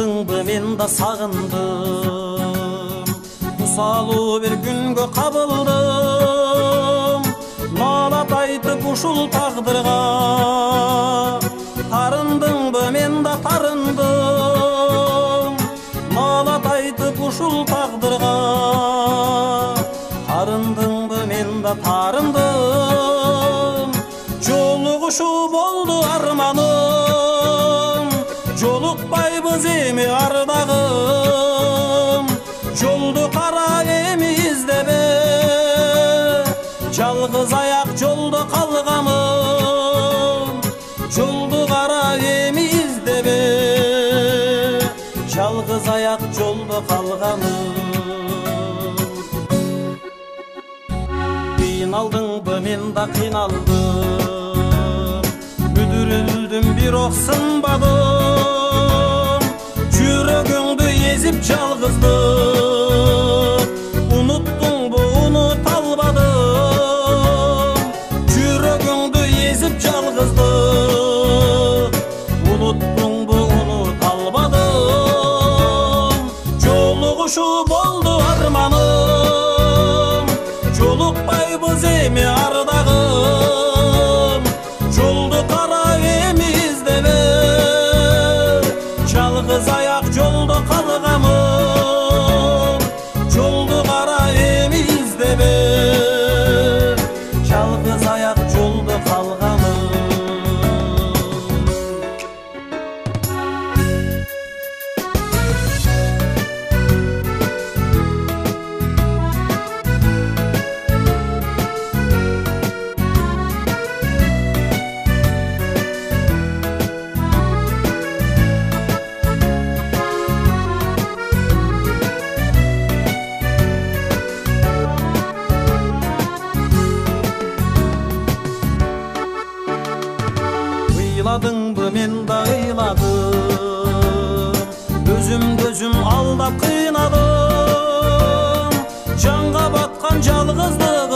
Sağındыңбы мен да сағындым, Кусалуу бир күнгө кабылдым, Налат айтып ушул тагдырга. Тарындыңбы мен да тарындым, Налат айтып ушул тагдырга. Тарындыңбы мен да тарындым, Жолугушуу болду арманым, Жолукпайбыз эми ардагым. Жолду кара эми издебе, Жалгыз аяк жолдо калганмын. Жолду кара эми издебе, Жалгыз аяк жолдо калганмын. Кыйналдыңбы мен да кыйналдым, Бүдүрүлдүм бирок сынбадым. Жүрөгүңдү езип жалгыздык, Уnuttуңбу унута албадым. Жүрөгүңдү езип жалгыздык, Уnuttуңбу унута албадым. Жолугушуу болду арманым, Жолукпайбыз эми ардагым. Жолду кара эми издебе, Жалгыз аяк жолдо калганмын. Жолду кара эми издебе, Жалгыз аяк жолдо калганмын. Ыйладыңбы мен да ыйладым, Өзүмдү өзүм алдап кыйнадым. Жанга баткан жалгыздык